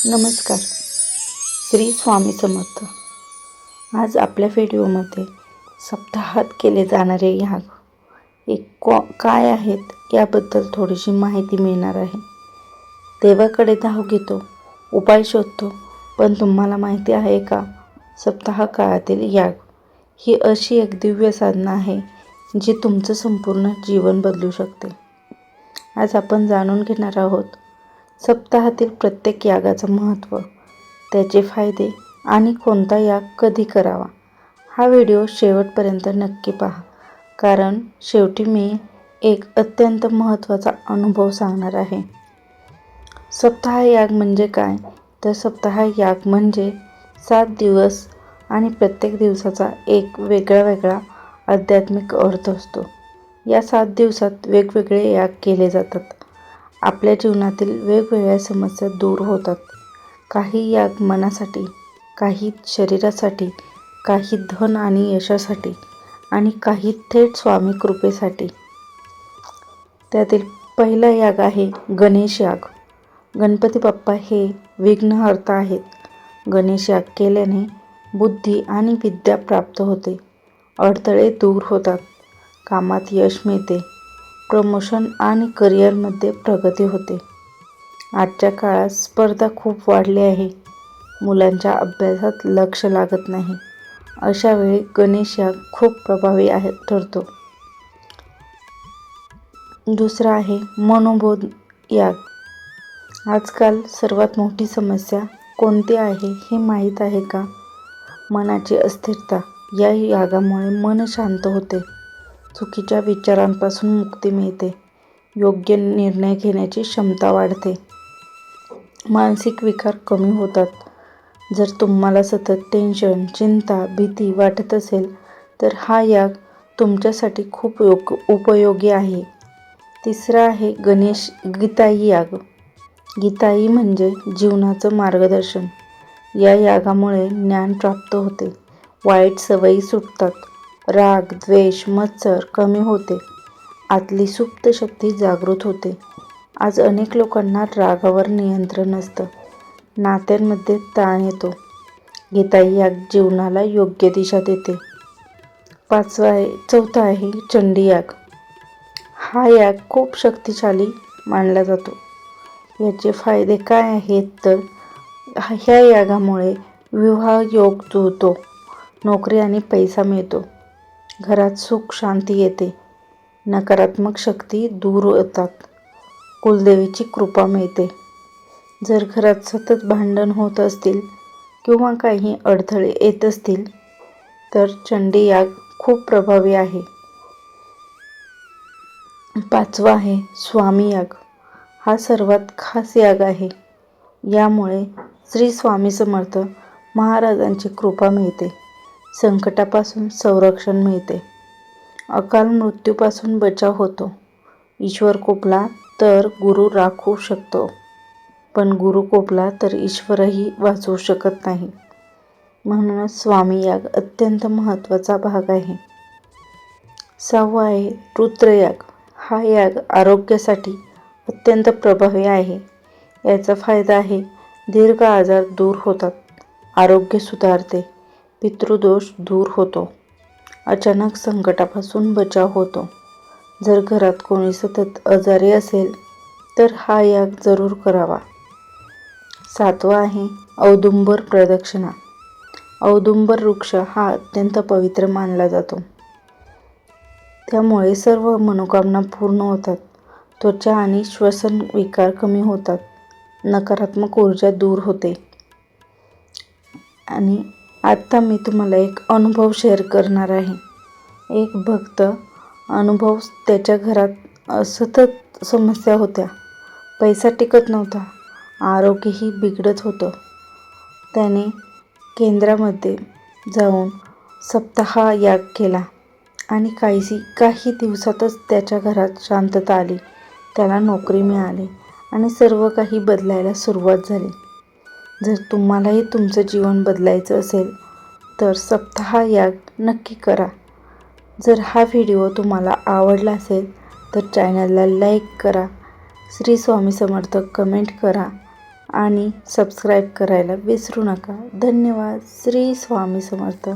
नमस्कार. श्री स्वामी समर्थ. आज आपल्या व्हिडिओमध्ये सप्ताहात केले जाणारे याग काय आहेत याबद्दल थोडीशी माहिती मिळणार आहे. देवाकडे धाव घेतो, उपाय शोधतो, पण तुम्हाला माहिती आहे का, सप्ताह काळातील याग ही अशी एक दिव्य साधना आहे जी तुमचं संपूर्ण जीवन बदलू शकते. आज आपण जाणून घेणार आहोत सप्ताहातील प्रत्येक यागाचं महत्त्व, त्याचे फायदे आणि कोणता याग कधी करावा. हा व्हिडिओ शेवटपर्यंत नक्की पहा, कारण शेवटी मी एक अत्यंत महत्त्वाचा अनुभव सांगणार आहे. सप्ताह याग म्हणजे काय? तर सप्ताह याग म्हणजे 7 दिवस आणि प्रत्येक दिवसाचा एक वेगळा आध्यात्मिक अर्थ असतो. या 7 दिवसात वेगवेगळे याग केले जातात. आपल्या जीवनातील वेगवेगळ्या समस्या दूर होतात. काही याग मनासाठी, काही शरीरासाठी, काही धन आणि यशासाठी आणि काही थेट स्वामी कृपेसाठी. त्यातील पहिला याग आहे गणेश याग. गणपती बाप्पा हे विघ्नहर्ता आहेत. गणेश याग केल्याने बुद्धी आणि विद्या प्राप्त होते, अडथळे दूर होतात, कामात यश मिळते, प्रमोशन आणि करिअरमध्ये प्रगती होते. आजच्या काळात स्पर्धा खूप वाढली आहे. मुलांच्या अभ्यासात लक्ष लागत नाही. अशा वेळी गणेश याग खूप प्रभावी ठरतो. दुसरा आहे मनोबोध याग. आजकाल सर्वात मोठी समस्या कोणती आहे हे माहीत आहे का? मनाची अस्थिरता. या यागामुळे मन शांत होते, चुकीच्या विचारांपासून मुक्ती मिळते, योग्य निर्णय घेण्याची क्षमता वाढते, मानसिक विकार कमी होतात. जर तुम्हाला सतत टेन्शन, चिंता, भीती वाटत असेल तर हा याग तुमच्यासाठी खूप उपयोगी आहे. तिसरा आहे गीताई याग. गीताई म्हणजे जीवनाचं मार्गदर्शन. या यागामुळे ज्ञान प्राप्त होते, वाईट सवयी सुटतात, राग, द्वेष, मत्सर कमी होते, आतली सुप्त शक्ती जागृत होते. आज अनेक लोकांना रागावर नियंत्रण नसतं, नात्यांमध्ये ताण येतो. गीताई याग जीवनाला योग्य दिशा देते. चौथा आहे चंडी याग. हा याग खूप शक्तिशाली मानला जातो. याचे फायदे काय आहेत तर ह्या यागामुळे विवाह योग जुळतो, नोकरी आणि पैसा मिळतो, घरात सुख शांती येते, नकारात्मक शक्ती दूर होतात, कुलदेवीची कृपा मिळते. जर घरात सतत भांडण होत असतील किंवा काही अडथळे येत असतील तर चंडी याग खूप प्रभावी आहे. पाचवा आहे स्वामी याग. हा सर्वात खास याग आहे. यामुळे श्री स्वामी समर्थ महाराजांची कृपा मिळते, संकटापासून संरक्षण मिळते, अकाल मृत्यूपासून बचाव होतो. ईश्वर कोपला तर गुरु राखू शकतो, पण गुरु कोपला तर ईश्वरही वाचवू शकत नाही. म्हणूनच स्वामी याग अत्यंत महत्त्वाचा भाग आहे. 6वा आहे रुद्रयाग. हा याग आरोग्यासाठी अत्यंत प्रभावी आहे. याचा फायदा आहे दीर्घ आजार दूर होतात, आरोग्य सुधारते, पितृदोष दूर होतो, अचानक संकटापासून बचाव होतो. जर घरात कोणी सतत आजारी असेल तर हा याग जरूर करावा. 7वा आहे औदुंबर प्रदक्षिणा. औदुंबर वृक्ष हा अत्यंत पवित्र मानला जातो. त्यामुळे सर्व मनोकामना पूर्ण होतात, त्वचा आणि श्वसन विकार कमी होतात, नकारात्मक ऊर्जा दूर होते. आणि आता मी तुम्हाला एक अनुभव शेअर करणार आहे. एक भक्त अनुभव. त्याच्या घरात सतत समस्या होत्या, पैसा टिकत नव्हता, आरोग्यही बिघडत होतं. त्याने केंद्रामध्ये जाऊन सप्ताह याग केला आणि काही दिवसातच त्याच्या घरात शांतता आली, त्याला नोकरी मिळाली आणि सर्व काही बदलायला सुरुवात झाली. जर तुम्हालाही तुमचं जीवन बदलायचं असेल तर सप्ताह याग नक्की करा. जर हा व्हिडिओ तुम्हाला आवडला असेल तर चॅनलला लाईक करा, श्री स्वामी समर्थ कमेंट करा आणि सबस्क्राईब करायला विसरू नका. धन्यवाद. श्री स्वामी समर्थ.